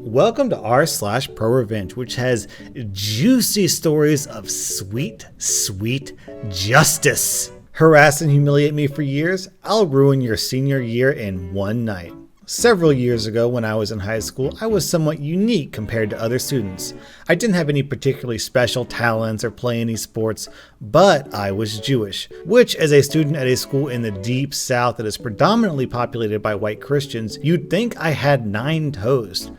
Welcome to r/slash Prorevenge, which has juicy stories of sweet, sweet justice. Harass and humiliate me for years? I'll ruin your senior year in one night. Several years ago when I was in high school, I was somewhat unique compared to other students. I didn't have any particularly special talents or play any sports, but I was Jewish, which as a student at a school in the deep south that is predominantly populated by white Christians, you'd think I had 9 toes.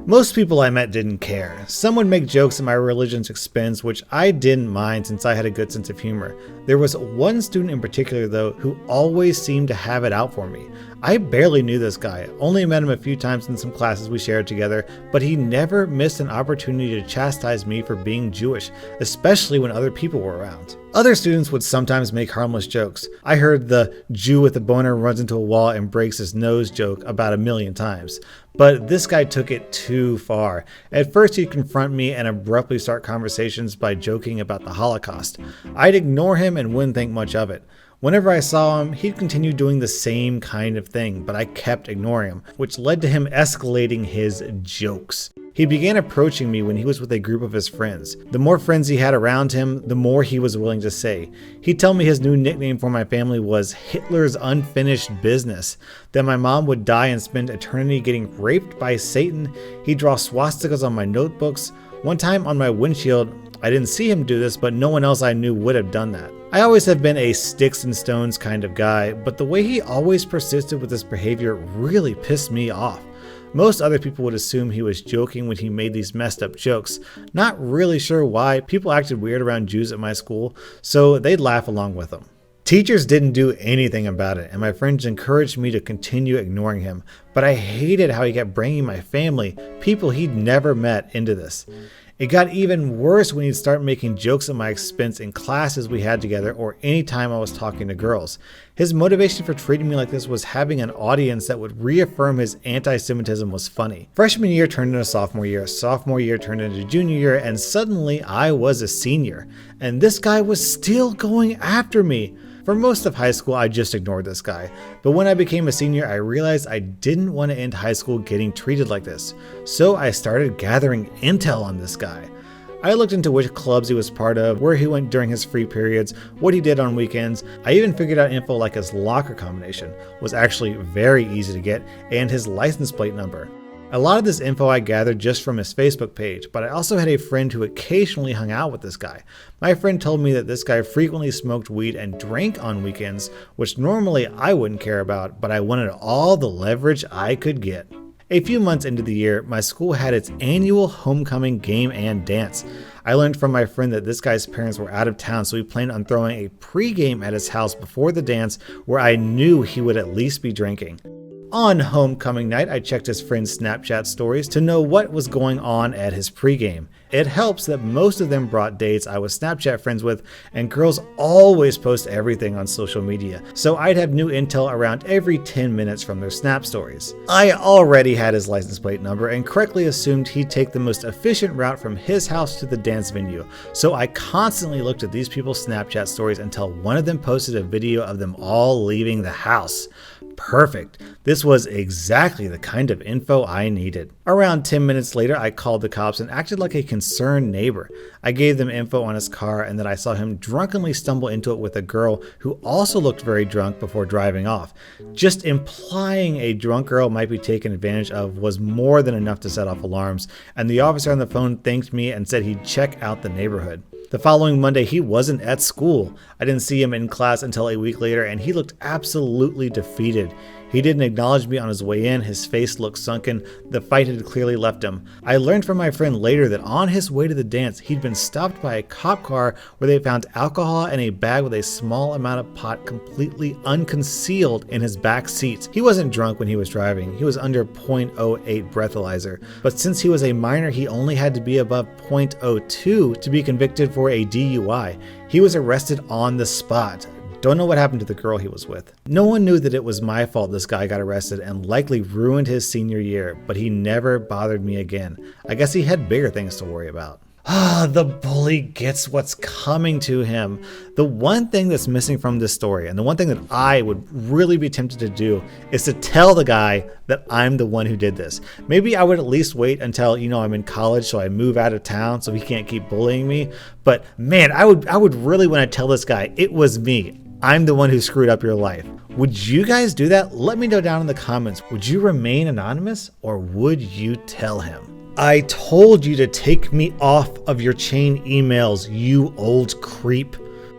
Most people I met didn't care. Some would make jokes at my religion's expense, which I didn't mind since I had a good sense of humor. There was one student in particular though who always seemed to have it out for me. I barely knew this guy, only met him a few times in some classes we shared together, but he never missed an opportunity to chastise me for being Jewish, especially when other people were around. Other students would sometimes make harmless jokes. I heard the Jew with the boner runs into a wall and breaks his nose joke about 1,000,000 times. But this guy took it too far. At first he'd confront me and abruptly start conversations by joking about the Holocaust. I'd ignore him and wouldn't think much of it. Whenever I saw him, he'd continue doing the same kind of thing, but I kept ignoring him, which led to him escalating his jokes. He began approaching me when he was with a group of his friends. The more friends he had around him, the more he was willing to say. He'd tell me his new nickname for my family was Hitler's unfinished business, that my mom would die and spend eternity getting raped by Satan. He'd draw swastikas on my notebooks. One time on my windshield, I didn't see him do this, but no one else I knew would have done that. I always have been a sticks and stones kind of guy, but the way he always persisted with this behavior really pissed me off. Most other people would assume he was joking when he made these messed up jokes. Not really sure why. People acted weird around Jews at my school, so they'd laugh along with him. Teachers didn't do anything about it, and my friends encouraged me to continue ignoring him, but I hated how he kept bringing my family, people he'd never met, into this. It got even worse when he'd start making jokes at my expense in classes we had together or any time I was talking to girls. His motivation for treating me like this was having an audience that would reaffirm his anti-Semitism was funny. Freshman year turned into sophomore year turned into junior year, and suddenly I was a senior. And this guy was still going after me. For most of high school, I just ignored this guy. But when I became a senior, I realized I didn't want to end high school getting treated like this. So I started gathering intel on this guy. I looked into which clubs he was part of, where he went during his free periods, what he did on weekends. I even figured out info like his locker combination was actually very easy to get, and his license plate number. A lot of this info I gathered just from his Facebook page, but I also had a friend who occasionally hung out with this guy. My friend told me that this guy frequently smoked weed and drank on weekends, which normally I wouldn't care about, but I wanted all the leverage I could get. A few months into the year, my school had its annual homecoming game and dance. I learned from my friend that this guy's parents were out of town, so we planned on throwing a pregame at his house before the dance where I knew he would at least be drinking. On homecoming night, I checked his friend's Snapchat stories to know what was going on at his pregame. It helps that most of them brought dates I was Snapchat friends with, and girls always post everything on social media, so I'd have new intel around every 10 minutes from their Snap stories. I already had his license plate number and correctly assumed he'd take the most efficient route from his house to the dance venue, so I constantly looked at these people's Snapchat stories until one of them posted a video of them all leaving the house. Perfect. This was exactly the kind of info I needed. Around 10 minutes later, I called the cops and acted like a concerned neighbor. I gave them info on his car and that I saw him drunkenly stumble into it with a girl who also looked very drunk before driving off. Just implying a drunk girl might be taken advantage of was more than enough to set off alarms, and the officer on the phone thanked me and said he'd check out the neighborhood. The following Monday, he wasn't at school. I didn't see him in class until a week later, and he looked absolutely defeated. He didn't acknowledge me on his way in, his face looked sunken, the fight had clearly left him. I learned from my friend later that on his way to the dance, he'd been stopped by a cop car where they found alcohol and a bag with a small amount of pot completely unconcealed in his back seat. He wasn't drunk when he was driving, he was under .08 breathalyzer, but since he was a minor, he only had to be above .02 to be convicted for a DUI. He was arrested on the spot. Don't know what happened to the girl he was with. No one knew that it was my fault this guy got arrested and likely ruined his senior year, but he never bothered me again. I guess he had bigger things to worry about. The bully gets what's coming to him. The one thing that's missing from this story, and the one thing that I would really be tempted to do, is to tell the guy that I'm the one who did this. Maybe I would at least wait until, I'm in college, so I move out of town so he can't keep bullying me. But man, I would really want to tell this guy, it was me. I'm the one who screwed up your life. Would you guys do that? Let me know down in the comments. Would you remain anonymous, or would you tell him? I told you to take me off of your chain emails, you old creep.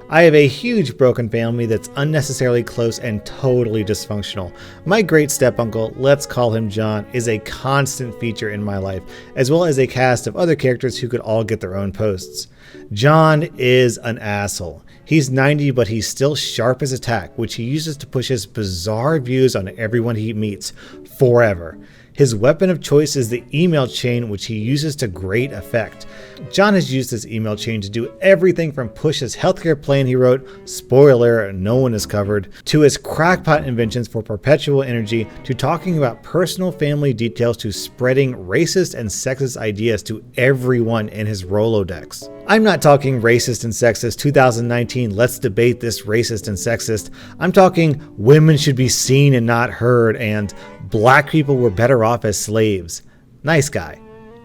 I have a huge broken family that's unnecessarily close and totally dysfunctional. My great step-uncle, let's call him John, is a constant feature in my life, as well as a cast of other characters who could all get their own posts. John is an asshole. He's 90, but he's still sharp as a tack, which he uses to push his bizarre views on everyone he meets forever. His weapon of choice is the email chain, which he uses to great effect. John has used this email chain to do everything from push his healthcare plan he wrote, spoiler, no one is covered, to his crackpot inventions for perpetual energy, to talking about personal family details, to spreading racist and sexist ideas to everyone in his Rolodex. I'm not talking racist and sexist 2019, let's debate this racist and sexist. I'm talking women should be seen and not heard, and black people were better off as slaves. Nice guy.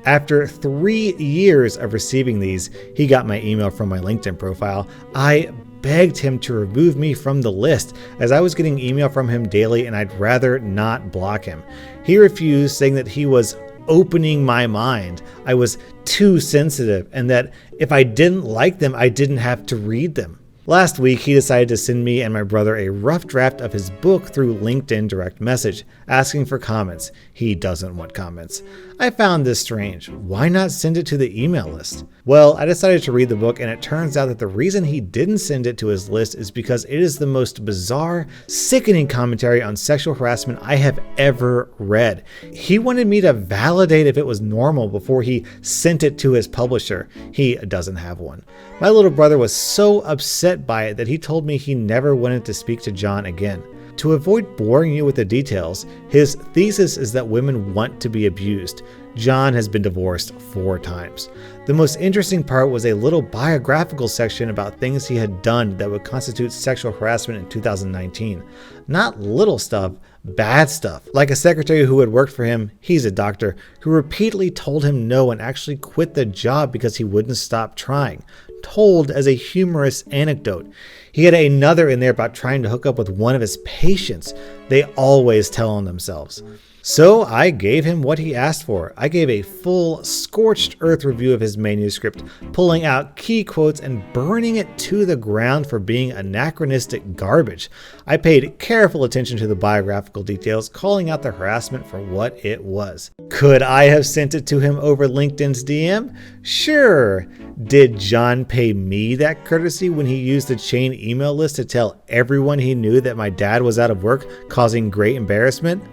After 3 years of receiving these, he got my email from my LinkedIn profile. I begged him to remove me from the list, as I was getting email from him daily and I'd rather not block him. He refused, saying that he was opening my mind. I was too sensitive, and that if I didn't like them, I didn't have to read them. Last week, he decided to send me and my brother a rough draft of his book through LinkedIn direct message, asking for comments. He doesn't want comments. I found this strange. Why not send it to the email list? Well, I decided to read the book, and it turns out that the reason he didn't send it to his list is because it is the most bizarre, sickening commentary on sexual harassment I have ever read. He wanted me to validate if it was normal before he sent it to his publisher. He doesn't have one. My little brother was so upset by it that he told me he never wanted to speak to John again. To avoid boring you with the details, his thesis is that women want to be abused. John has been divorced 4 times. The most interesting part was a little biographical section about things he had done that would constitute sexual harassment in 2019. Not little stuff, bad stuff. Like a secretary who had worked for him, he's a doctor, who repeatedly told him no and actually quit the job because he wouldn't stop trying. Told as a humorous anecdote. He had another in there about trying to hook up with one of his patients. They always tell on themselves. So I gave him what he asked for. I gave a full scorched earth review of his manuscript, pulling out key quotes and burning it to the ground for being anachronistic garbage. I paid careful attention to the biographical details, calling out the harassment for what it was. Could I have sent it to him over LinkedIn's DM? Sure. Did John pay me that courtesy when he used the chain email list to tell everyone he knew that my dad was out of work, causing great embarrassment?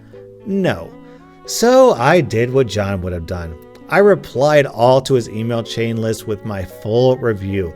No. So I did what John would have done. I replied all to his email chain list with my full review.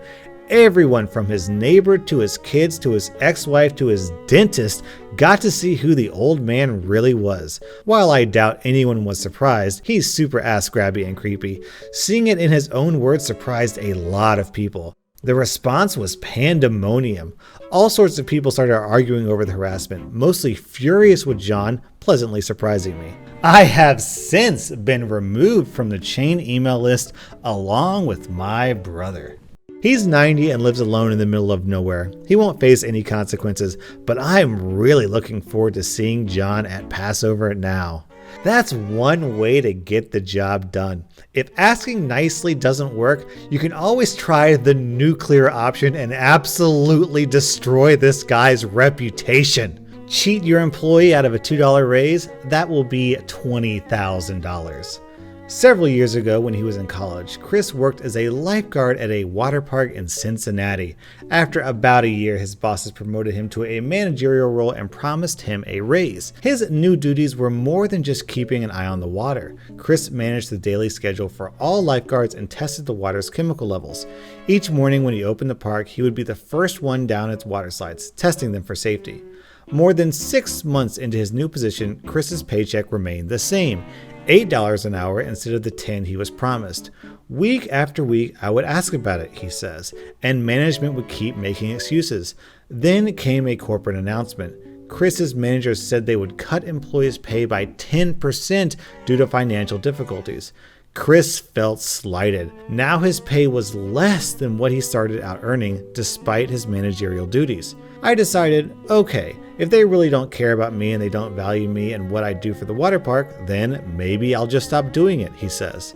Everyone from his neighbor to his kids to his ex-wife to his dentist got to see who the old man really was. While I doubt anyone was surprised, he's super ass-grabby and creepy. Seeing it in his own words surprised a lot of people. The response was pandemonium. All sorts of people started arguing over the harassment, mostly furious with John, pleasantly surprising me. I have since been removed from the chain email list along with my brother. He's 90 and lives alone in the middle of nowhere. He won't face any consequences, but I'm really looking forward to seeing John at Passover now. That's one way to get the job done. If asking nicely doesn't work, you can always try the nuclear option and absolutely destroy this guy's reputation. Cheat your employee out of a $2 raise, that will be $20,000. Several years ago when he was in college, Chris worked as a lifeguard at a water park in Cincinnati. After about a year, his bosses promoted him to a managerial role and promised him a raise. His new duties were more than just keeping an eye on the water. Chris managed the daily schedule for all lifeguards and tested the water's chemical levels. Each morning when he opened the park, he would be the first one down its water slides, testing them for safety. More than 6 months into his new position, Chris's paycheck remained the same, $8 an hour instead of the $10 he was promised. Week after week, I would ask about it, he says, and management would keep making excuses. Then came a corporate announcement. Chris's managers said they would cut employees' pay by 10% due to financial difficulties. Chris felt slighted. Now his pay was less than what he started out earning despite his managerial duties. I decided, okay, if they really don't care about me and they don't value me and what I do for the water park, then maybe I'll just stop doing it, he says.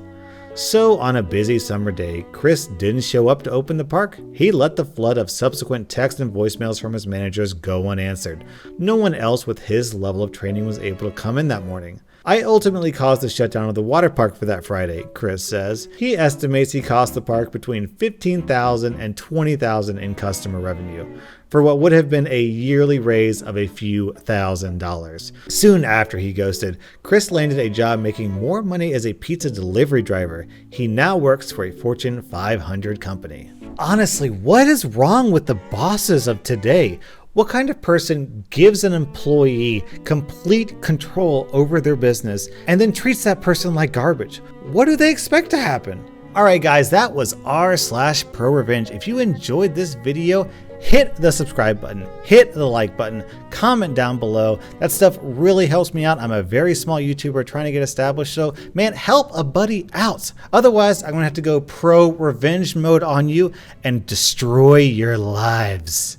So on a busy summer day, Chris didn't show up to open the park. He let the flood of subsequent text and voicemails from his managers go unanswered. No one else with his level of training was able to come in that morning. I ultimately caused the shutdown of the water park for that Friday, Chris says. He estimates he cost the park between $15,000 and $20,000 in customer revenue, for what would have been a yearly raise of a few $1,000s. Soon after he ghosted, Chris landed a job making more money as a pizza delivery driver. He now works for a Fortune 500 company. Honestly, what is wrong with the bosses of today? What kind of person gives an employee complete control over their business and then treats that person like garbage? What do they expect to happen? Alright guys, that was rSlash If you enjoyed this video, hit the subscribe button, hit the like button, comment down below. That stuff really helps me out. I'm a very small YouTuber trying to get established, so man, help a buddy out. Otherwise, I'm gonna have to go pro revenge mode on you and destroy your lives.